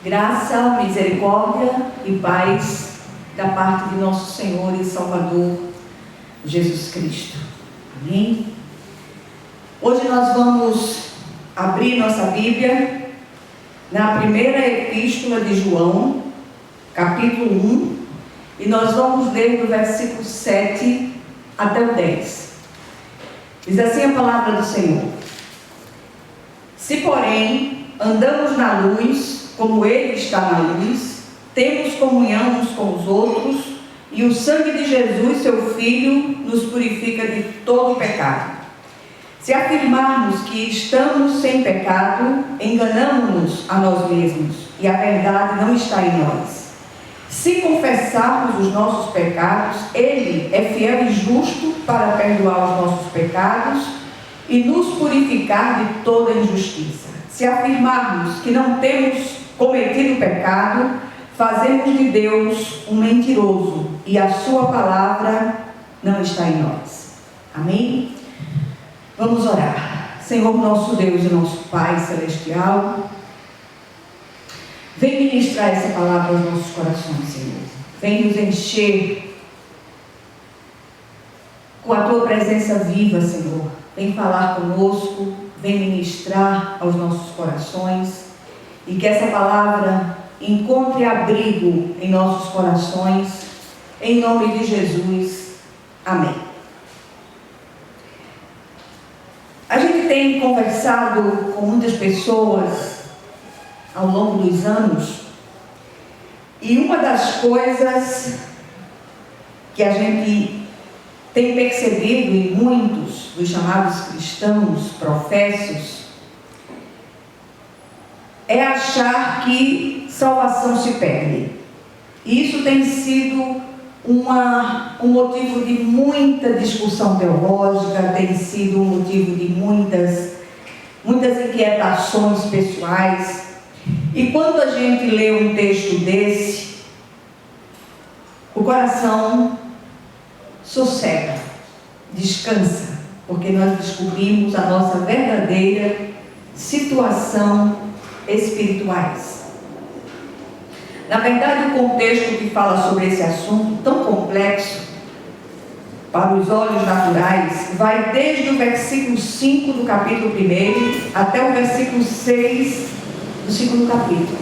Graça, misericórdia e paz da parte de nosso Senhor e Salvador Jesus Cristo. Amém? Hoje nós vamos abrir nossa Bíblia na primeira epístola de João, capítulo 1, e nós vamos ler do versículo 7 até o 10. Diz assim a palavra do Senhor: Se, porém, andamos na luz, como Ele está na luz, temos comunhão uns com os outros, e o sangue de Jesus, seu Filho, nos purifica de todo pecado. Se afirmarmos que estamos sem pecado, enganamo-nos a nós mesmos, e a verdade não está em nós. Se confessarmos os nossos pecados, Ele é fiel e justo para perdoar os nossos pecados e nos purificar de toda injustiça. Se afirmarmos que não temos cometido pecado, fazemos de Deus um mentiroso e a sua palavra não está em nós. Amém? Vamos orar. Senhor nosso Deus e nosso Pai Celestial, vem ministrar essa palavra aos nossos corações, Senhor. Vem nos encher com a Tua presença viva, Senhor. Vem falar conosco, vem ministrar aos nossos corações, e que essa palavra encontre abrigo em nossos corações, em nome de Jesus. Amém. A gente tem conversado com muitas pessoas ao longo dos anos, e uma das coisas que a gente tem percebido em muitos dos chamados cristãos professos é achar que salvação se perde. E isso tem sido um motivo de muita discussão teológica, tem sido um motivo de muitas inquietações pessoais. E quando a gente lê um texto desse, o coração sossega, descansa, porque nós descobrimos a nossa verdadeira situação espirituais. Na verdade, o contexto que fala sobre esse assunto tão complexo para os olhos naturais vai desde o versículo 5 do capítulo 1 até o versículo 6 do segundo capítulo.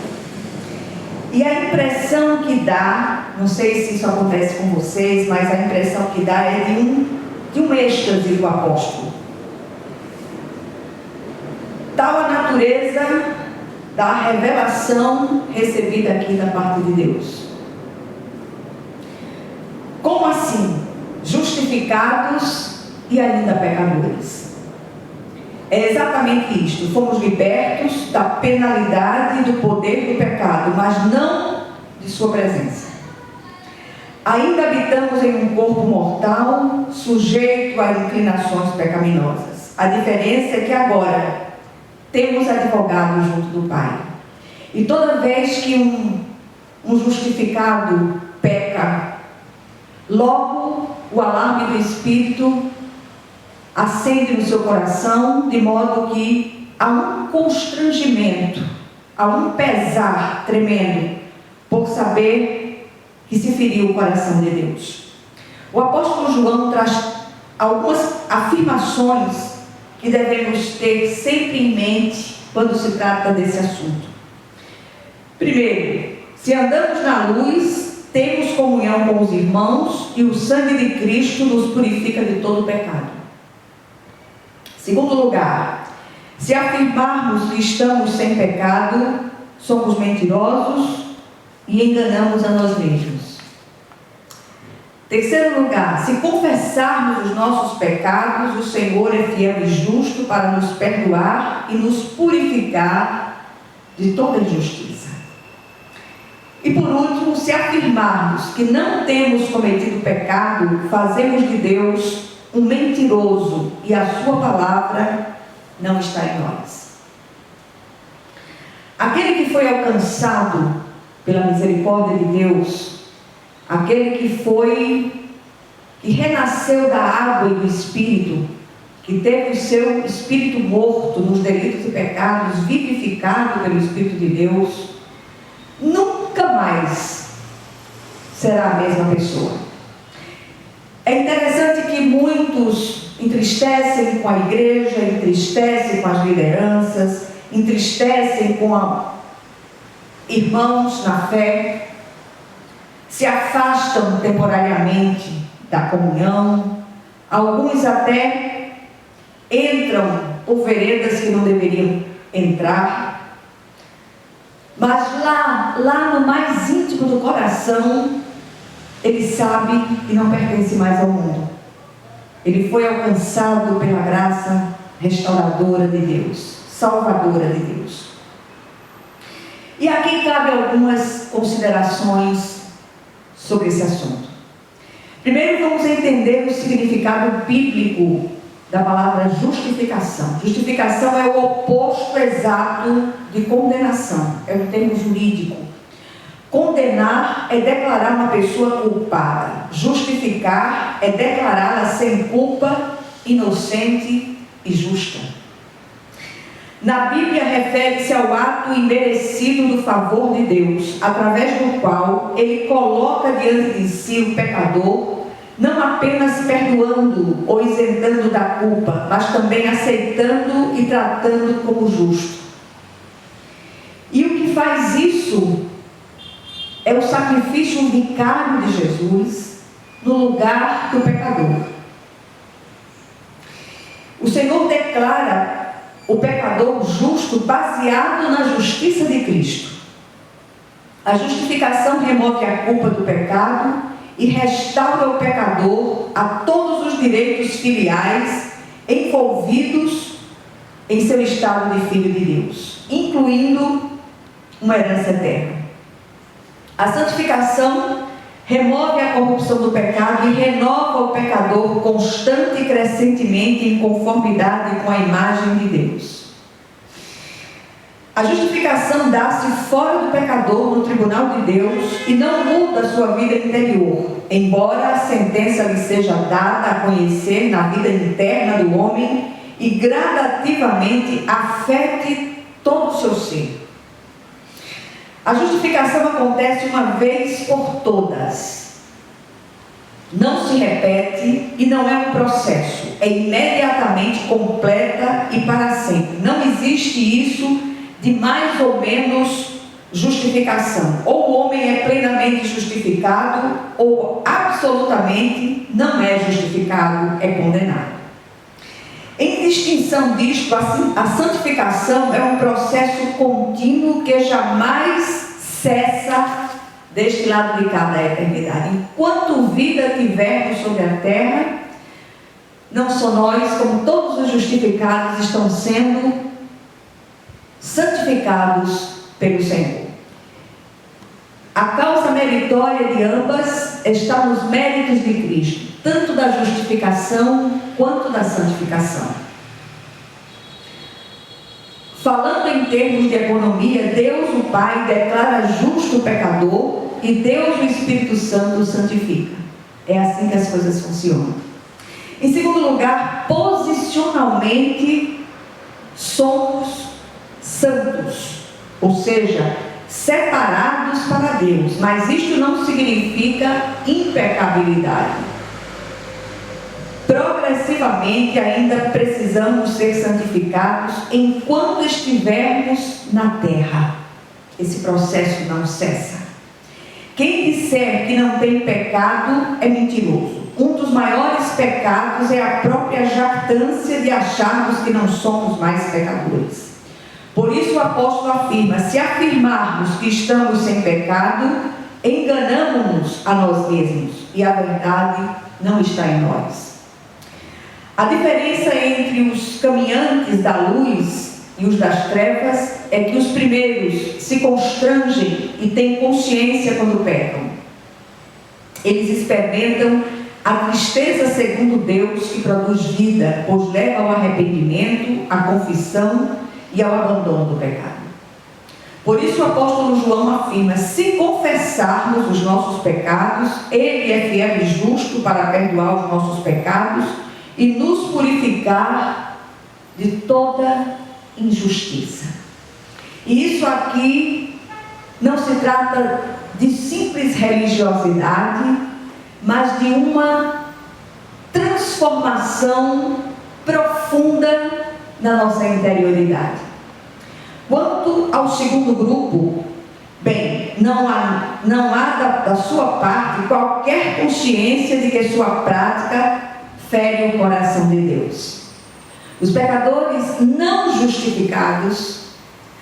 E a impressão que dá, não sei se isso acontece com vocês, mas a impressão que dá é de um êxtase do apóstolo. Tal a natureza da revelação recebida aqui da parte de Deus. Como assim? Justificados e ainda pecadores. É exatamente isto. Fomos libertos da penalidade e do poder do pecado, mas não de sua presença. Ainda habitamos em um corpo mortal, sujeito a inclinações pecaminosas. A diferença é que agora temos advogado junto do Pai. E toda vez que um justificado peca, logo o alarme do Espírito acende no seu coração, de modo que há um constrangimento, há um pesar tremendo por saber que se feriu o coração de Deus. O apóstolo João traz algumas afirmações que devemos ter sempre em mente quando se trata desse assunto. Primeiro, se andamos na luz, temos comunhão com os irmãos e o sangue de Cristo nos purifica de todo pecado. Segundo lugar, se afirmarmos que estamos sem pecado, somos mentirosos e enganamos a nós mesmos. Terceiro lugar, se confessarmos os nossos pecados, o Senhor é fiel e justo para nos perdoar e nos purificar de toda injustiça. E por último, se afirmarmos que não temos cometido pecado, fazemos de Deus um mentiroso e a sua palavra não está em nós. Aquele que foi alcançado pela misericórdia de Deus, aquele que renasceu da água e do Espírito, que teve o seu espírito morto nos delitos e pecados, vivificado pelo Espírito de Deus, nunca mais será a mesma pessoa. É interessante que muitos entristecem com a igreja, entristecem com as lideranças, entristecem com irmãos na fé, se afastam temporariamente da comunhão, alguns até entram por veredas que não deveriam entrar, mas lá no mais íntimo do coração, ele sabe que não pertence mais ao mundo. Ele foi alcançado pela graça restauradora de Deus, salvadora de Deus. E aqui cabe algumas considerações sobre esse assunto. Primeiro, vamos entender o significado bíblico da palavra justificação. Justificação é o oposto exato de condenação, é um termo jurídico. Condenar é declarar uma pessoa culpada. Justificar é declará-la sem culpa, inocente e justa. Na Bíblia, refere-se ao ato imerecido do favor de Deus, através do qual Ele coloca diante de si o pecador, não apenas perdoando ou isentando da culpa, mas também aceitando e tratando como justo. E o que faz isso é o sacrifício vicário de Jesus no lugar do pecador. O Senhor declara o pecador justo baseado na justiça de Cristo. A justificação remove a culpa do pecado e restaura o pecador a todos os direitos filiais envolvidos em seu estado de filho de Deus, incluindo uma herança eterna. A santificação remove a corrupção do pecado e renova o pecador constante e crescentemente em conformidade com a imagem de Deus. A justificação dá-se fora do pecador no tribunal de Deus e não muda a sua vida interior, embora a sentença lhe seja dada a conhecer na vida interna do homem e gradativamente afete todo o seu ser. A justificação acontece uma vez por todas. Não se repete e não é um processo. É imediatamente completa e para sempre. Não existe isso de mais ou menos justificação. Ou o homem é plenamente justificado, ou absolutamente não é justificado, é condenado. Em distinção disto, a santificação é um processo contínuo que jamais cessa deste lado de cá da eternidade. Enquanto vida tivermos sobre a terra, não só nós, como todos os justificados estão sendo santificados pelo Senhor. A causa meritória de ambas está nos méritos de Cristo, tanto da justificação quanto da santificação. Falando em termos de economia, Deus o Pai declara justo o pecador e Deus o Espírito Santo o santifica. É assim que as coisas funcionam. Em segundo lugar, posicionalmente somos santos, ou seja, separados para Deus, mas isto não significa impecabilidade. Progressivamente ainda precisamos ser santificados enquanto estivermos na terra. Esse processo não cessa. Quem disser que não tem pecado é mentiroso. Um dos maiores pecados é a própria jactância de acharmos que não somos mais pecadores. Por isso o apóstolo afirma: se afirmarmos que estamos sem pecado, enganamos-nos a nós mesmos e a verdade não está em nós. A diferença entre os caminhantes da luz e os das trevas é que os primeiros se constrangem e têm consciência quando pecam. Eles experimentam a tristeza segundo Deus que produz vida, pois leva ao arrependimento, à confissão e ao abandono do pecado. Por isso o apóstolo João afirma: se confessarmos os nossos pecados, Ele é fiel e justo para perdoar os nossos pecados e nos purificar de toda injustiça. E isso aqui não se trata de simples religiosidade, mas de uma transformação profunda na nossa interioridade. Quanto ao segundo grupo, bem, não há da sua parte qualquer consciência de que sua prática fere o coração de Deus. Os pecadores não justificados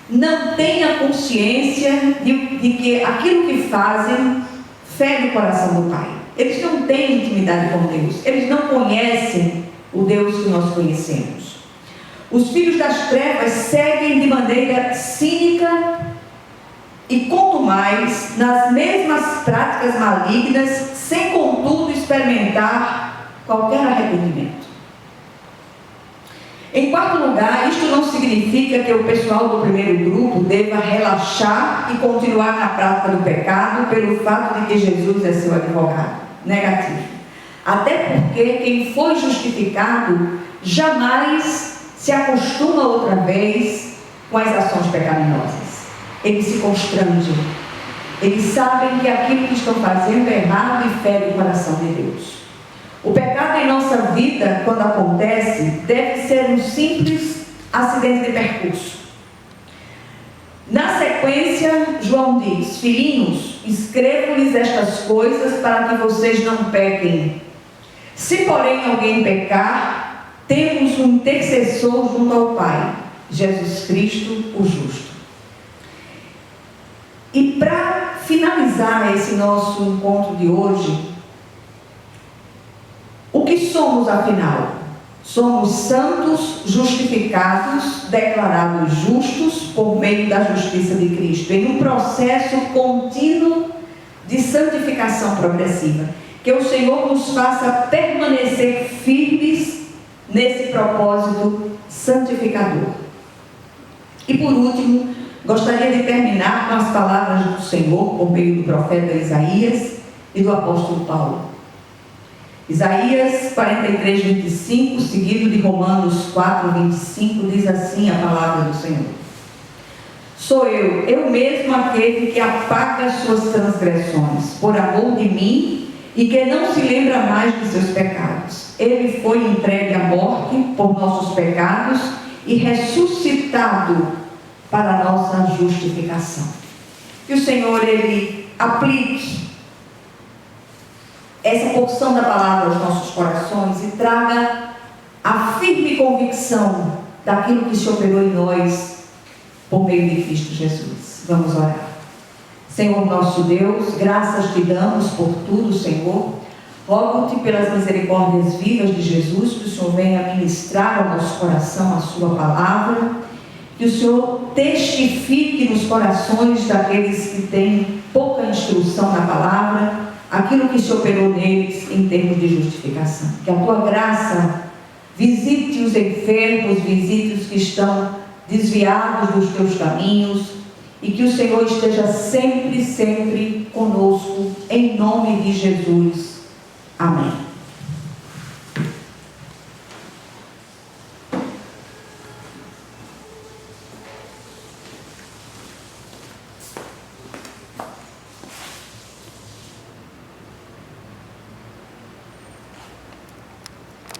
não têm a consciência de que aquilo que fazem fere o coração do Pai. Eles não têm intimidade com Deus, eles não conhecem o Deus que nós conhecemos. Os filhos das trevas seguem de maneira cínica e quanto mais nas mesmas práticas malignas, sem contudo experimentar qualquer arrependimento. Em quarto lugar, isto não significa que o pessoal do primeiro grupo deva relaxar e continuar na prática do pecado pelo fato de que Jesus é seu advogado. Negativo. Até porque quem foi justificado jamais se acostuma outra vez com as ações pecaminosas. Eles se constrangem. Eles sabem que aquilo que estão fazendo é errado e fere o coração de Deus. O pecado em nossa vida, quando acontece, deve ser um simples acidente de percurso. Na sequência, João diz: filhinhos, escrevo-lhes estas coisas para que vocês não pequem. Se, porém, alguém pecar, temos um intercessor junto ao Pai, Jesus Cristo, o justo. E para finalizar esse nosso encontro de hoje, o que somos afinal? Somos santos, justificados, declarados justos por meio da justiça de Cristo, em um processo contínuo de santificação progressiva. Que o Senhor nos faça permanecer firmes nesse propósito santificador. E por último, gostaria de terminar com as palavras do Senhor por meio do profeta Isaías e do apóstolo Paulo. Isaías 43, 25, seguido de Romanos 4, 25, diz assim a palavra do Senhor: sou eu mesmo aquele que apaga as suas transgressões, por amor de mim, e que não se lembra mais dos seus pecados. Ele foi entregue à morte por nossos pecados e ressuscitado para a nossa justificação. Que o Senhor, Ele aplique essa porção da palavra aos nossos corações e traga a firme convicção daquilo que se operou em nós por meio de Cristo Jesus. Vamos orar. Senhor nosso Deus, graças te damos por tudo, Senhor. Rogo-te pelas misericórdias vivas de Jesus, que o Senhor venha ministrar ao nosso coração a sua palavra, que o Senhor testifique nos corações daqueles que têm pouca instrução na palavra, aquilo que se operou neles em termos de justificação. Que a tua graça visite os enfermos, visite os que estão desviados dos teus caminhos, e que o Senhor esteja sempre, sempre conosco, em nome de Jesus. Amém.